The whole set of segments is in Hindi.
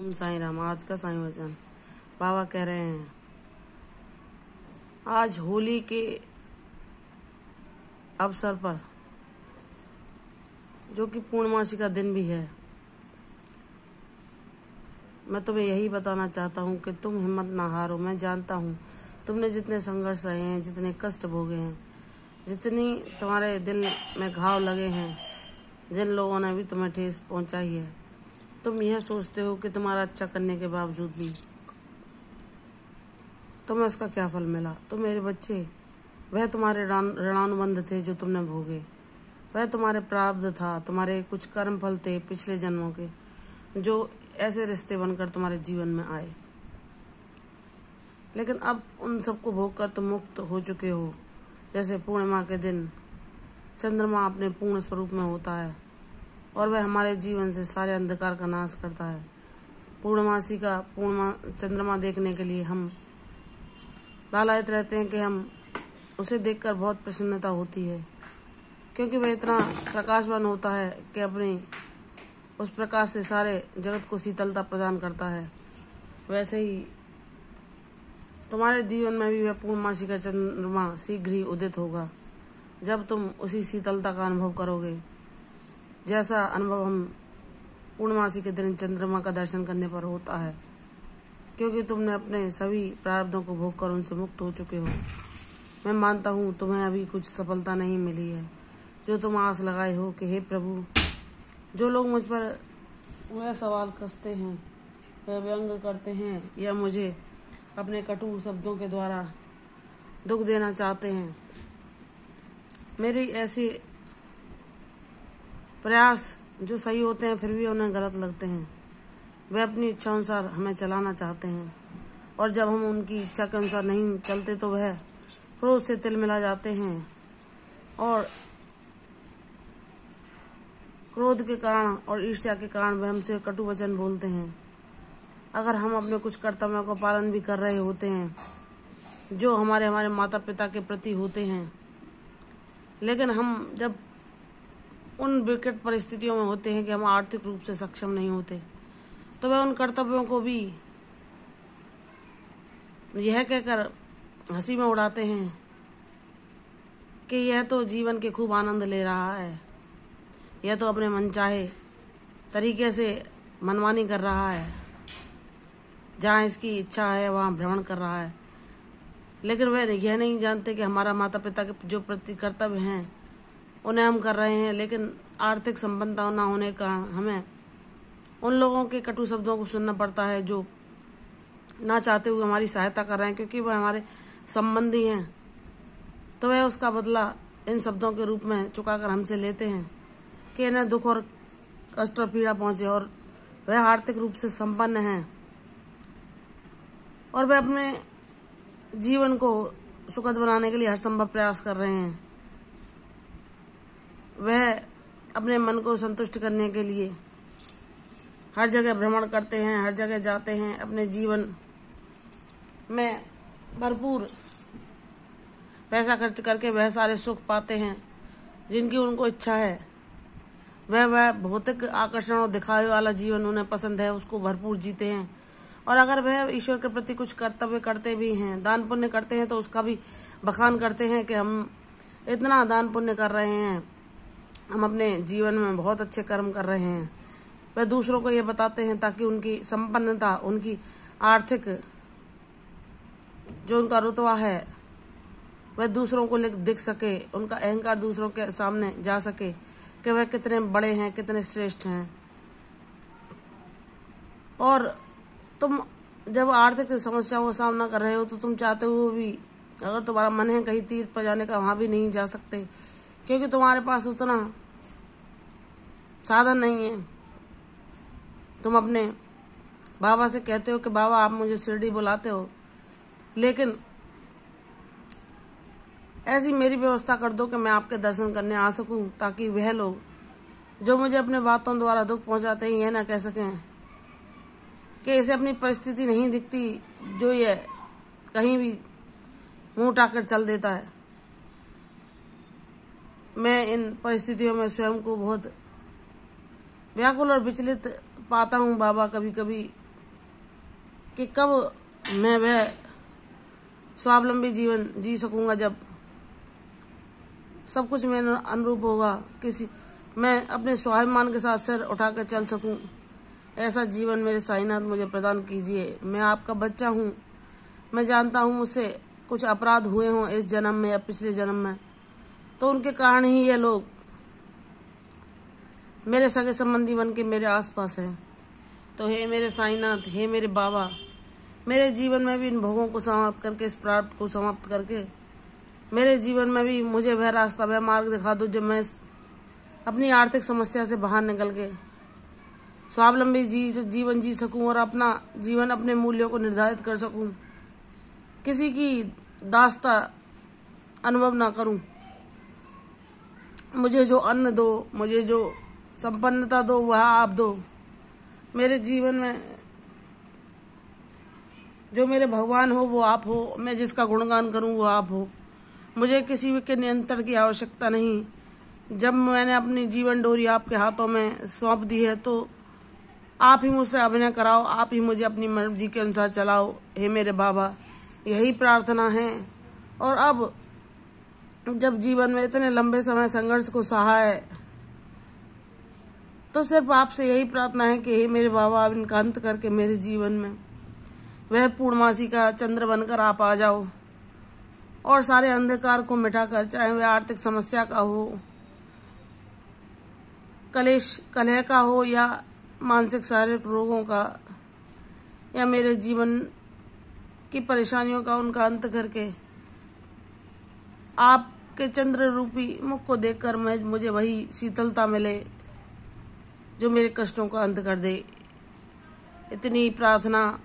ओम साईं राम। आज का साईं वचन बाबा कह रहे हैं, आज होली के अवसर पर, जो कि पूर्णमासी का दिन भी है, मैं तुम्हें यही बताना चाहता हूँ कि तुम हिम्मत ना हारो। मैं जानता हूँ तुमने जितने संघर्ष सहे हैं, जितने कष्ट भोगे हैं, जितनी तुम्हारे दिल में घाव लगे हैं, जिन लोगों ने भी तुम्हें ठेस पहुंचाई है, तुम यह सोचते हो कि तुम्हारा अच्छा करने के बावजूद भी तुम्हें उसका क्या फल मिला। तो मेरे बच्चे, वह तुम्हारे ऋणानुबंध थे जो तुमने भोगे, वह तुम्हारे प्रारब्ध था, तुम्हारे कुछ कर्म फल थे पिछले जन्मों के, जो ऐसे रिश्ते बनकर तुम्हारे जीवन में आए। लेकिन अब उन सबको भोग कर तुम मुक्त हो चुके हो। जैसे पूर्णिमा के दिन चंद्रमा अपने पूर्ण स्वरूप में होता है और वह हमारे जीवन से सारे अंधकार का नाश करता है। पूर्णमासी का चंद्रमा देखने के लिए हम लालायित रहते हैं कि हम उसे देखकर बहुत प्रसन्नता होती है, क्योंकि वह इतना प्रकाशवान होता है कि अपनी उस प्रकाश से सारे जगत को शीतलता प्रदान करता है। वैसे ही तुम्हारे जीवन में भी वह पूर्णमासी का चंद्रमा शीघ्र ही उदित होगा, जब तुम उसी शीतलता का अनुभव करोगे, जैसा अनुभव हम पूर्णमासी के दिन चंद्रमा का दर्शन करने पर होता है, क्योंकि तुमने अपने सभी प्रारब्धों को भोग कर उनसे मुक्त हो चुके हो। मैं मानता हूँ तुम्हें अभी कुछ सफलता नहीं मिली है, जो तुम आस लगाए हो कि हे प्रभु, जो लोग मुझ पर वह सवाल कसते हैं, वह व्यंग करते हैं या मुझे अपने कटु शब्दों के द्वारा दुख देना चाहते हैं, मेरी ऐसी प्रयास जो सही होते हैं फिर भी उन्हें गलत लगते हैं। वे अपनी इच्छा अनुसार हमें चलाना चाहते हैं, और जब हम उनकी इच्छा के अनुसार नहीं चलते तो वह क्रोध से तिलमिला जाते हैं और क्रोध के कारण और ईर्ष्या के कारण वे हमसे कटु वचन बोलते हैं। अगर हम अपने कुछ कर्तव्यों का पालन भी कर रहे होते हैं, जो हमारे माता पिता के प्रति होते हैं, लेकिन हम जब उन विकट परिस्थितियों में होते हैं कि हम आर्थिक रूप से सक्षम नहीं होते, तो वह उन कर्तव्यों को भी यह कहकर हंसी में उड़ाते हैं कि यह तो जीवन के खूब आनंद ले रहा है, यह तो अपने मनचाहे तरीके से मनमानी कर रहा है, जहाँ इसकी इच्छा है वहाँ भ्रमण कर रहा है। लेकिन वह यह नहीं जानते कि हमारा माता पिता के जो प्रति कर्तव्य हैं उन्हें हम कर रहे हैं, लेकिन आर्थिक संबंधता न होने का हमें उन लोगों के कटु शब्दों को सुनना पड़ता है, जो ना चाहते हुए हमारी सहायता कर रहे हैं, क्योंकि वह हमारे संबंधी हैं। तो वह उसका बदला इन शब्दों के रूप में चुकाकर हमसे लेते हैं कि इन्हें दुख और कष्ट और पीड़ा पहुंचे, और वह आर्थिक रूप से संपन्न हैं और वह अपने जीवन को सुखद बनाने के लिए हर संभव प्रयास कर रहे हैं। वह अपने मन को संतुष्ट करने के लिए हर जगह भ्रमण करते हैं, हर जगह जाते हैं, अपने जीवन में भरपूर पैसा खर्च करके वह सारे सुख पाते हैं जिनकी उनको इच्छा है। वह भौतिक आकर्षण और दिखावे वाला जीवन उन्हें पसंद है, उसको भरपूर जीते हैं। और अगर वह ईश्वर के प्रति कुछ कर्तव्य करते भी हैं, दान पुण्य करते हैं, तो उसका भी बखान करते हैं कि हम इतना दान पुण्य कर रहे हैं, हम अपने जीवन में बहुत अच्छे कर्म कर रहे हैं। वह दूसरों को ये बताते हैं ताकि उनकी संपन्नता, उनकी आर्थिक जो उनका रुतबा है वह दूसरों को दिख सके, उनका अहंकार दूसरों के सामने जा सके कि वह कितने बड़े हैं, कितने श्रेष्ठ हैं। और तुम जब आर्थिक समस्याओं का सामना कर रहे हो तो तुम चाहते हो भी, अगर तुम्हारा मन है कहीं तीर्थ पर जाने का, वहां भी नहीं जा सकते, क्योंकि तुम्हारे पास उतना साधन नहीं है। तुम अपने बाबा से कहते हो कि बाबा आप मुझे शिरडी बुलाते हो, लेकिन ऐसी मेरी व्यवस्था कर दो कि मैं आपके दर्शन करने आ सकूं, ताकि वह लोग जो मुझे अपने बातों द्वारा दुख पहुंचाते हैं यह ना कह सकें कि इसे अपनी परिस्थिति नहीं दिखती, जो ये कहीं भी मुंह उठाकर चल देता है। मैं इन परिस्थितियों में स्वयं को बहुत व्याकुल और विचलित पाता हूँ बाबा। कभी कभी कि कब मैं वह स्वावलंबी जीवन जी सकूंगा जब सब कुछ मेरे अनुरूप होगा, मैं अपने स्वाभिमान के साथ सिर उठाकर चल सकूं। ऐसा जीवन मेरे साईनाथ मुझे प्रदान कीजिए। मैं आपका बच्चा हूं। मैं जानता हूं मुझसे कुछ अपराध हुए हों इस जन्म में या पिछले जन्म में, तो उनके कारण ही ये लोग मेरे सगे संबंधी बन के मेरे आसपास हैं। तो हे मेरे साईनाथ, हे मेरे बाबा, मेरे जीवन में भी इन भोगों को समाप्त करके, इस प्राप्त को समाप्त करके मेरे जीवन में भी मुझे वह रास्ता, वह मार्ग दिखा दो जो मैं अपनी आर्थिक समस्या से बाहर निकल के स्वावलंबी जीवन जी सकूं और अपना जीवन अपने मूल्यों को निर्धारित कर सकूं। किसी की दास्ता अनुभव ना करूं। मुझे जो अन्न दो, मुझे जो संपन्नता दो, वह आप दो। मेरे जीवन में जो मेरे भगवान हो वो आप हो। मैं जिसका गुणगान करूं वो आप हो। मुझे किसी के नियंत्रण की आवश्यकता नहीं। जब मैंने अपनी जीवन डोरी आपके हाथों में सौंप दी है तो आप ही मुझसे अभिनय कराओ, आप ही मुझे अपनी मर्जी के अनुसार चलाओ। हे मेरे बाबा, यही प्रार्थना है। और अब जब जीवन में इतने लंबे समय संघर्ष को सहा है तो सिर्फ आपसे यही प्रार्थना है कि हे मेरे बाबा, अब इनका अंत करके मेरे जीवन में वह पूर्णमासी का चंद्र बनकर आप आ जाओ और सारे अंधकार को मिटाकर, चाहे वह आर्थिक समस्या का हो, कलेश कलह का हो या मानसिक शारीरिक रोगों का या मेरे जीवन की परेशानियों का, उनका अंत करके आपके चंद्र रूपी मुख को देखकर मुझे वही शीतलता मिले जो मेरे कष्टों का अंत कर दे। इतनी प्रार्थना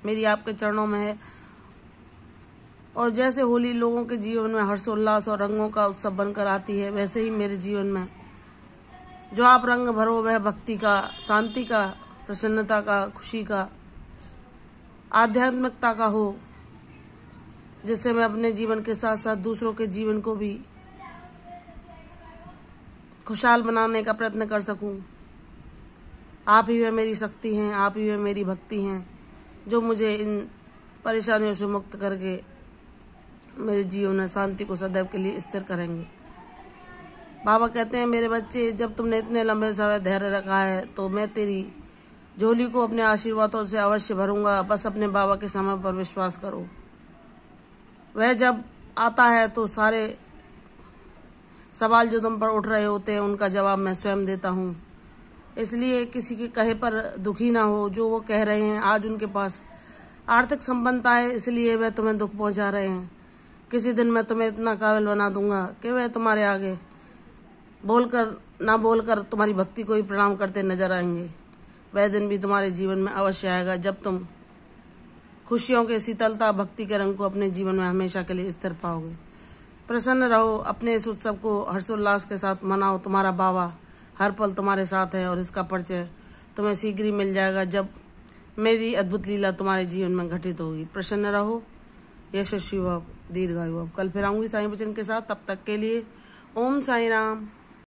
मेरी आपके चरणों में है। और जैसे होली लोगों के जीवन में हर्षोल्लास और रंगों का उत्सव बनकर आती है, वैसे ही मेरे जीवन में जो आप रंग भरो वह भक्ति का, शांति का, प्रसन्नता का, खुशी का, आध्यात्मिकता का हो, जिससे मैं अपने जीवन के साथ साथ दूसरों के जीवन को भी खुशहाल बनाने का प्रयत्न कर सकूं। आप ही वह मेरी शक्ति हैं, आप ही वह मेरी भक्ति हैं जो मुझे इन परेशानियों से मुक्त करके मेरे जीवन में शांति को सदैव के लिए स्थिर करेंगे। बाबा कहते हैं, मेरे बच्चे, जब तुमने इतने लंबे समय धैर्य रखा है तो मैं तेरी झोली को अपने आशीर्वादों से अवश्य भरूंगा। बस अपने बाबा के समय पर विश्वास करो। वह जब आता है तो सारे सवाल जो तुम पर उठ रहे होते हैं उनका जवाब मैं स्वयं देता हूँ। इसलिए किसी के कहे पर दुखी ना हो। जो वो कह रहे हैं आज उनके पास आर्थिक संपन्नता है इसलिए वह तुम्हें दुख पहुंचा रहे हैं। किसी दिन मैं तुम्हें इतना काबिल बना दूंगा कि वह तुम्हारे आगे बोलकर ना बोलकर तुम्हारी भक्ति को ही प्रणाम करते नजर आएंगे। वह दिन भी तुम्हारे जीवन में अवश्य आएगा जब तुम खुशियों के शीतलता, भक्ति के रंग को अपने जीवन में हमेशा के लिए स्थिर पाओगे। प्रसन्न रहो, अपने इस उत्सव को हर्षोल्लास के साथ मनाओ। तुम्हारा बाबा हर पल तुम्हारे साथ है और इसका परिचय तुम्हें शीघ्र ही मिल जाएगा जब मेरी अद्भुत लीला तुम्हारे जीवन में घटित होगी। प्रसन्न रहो, यशस्वी भव, दीर्घायु भव। कल फिर आऊंगी साईं वचन के साथ। तब तक के लिए ओम साई राम।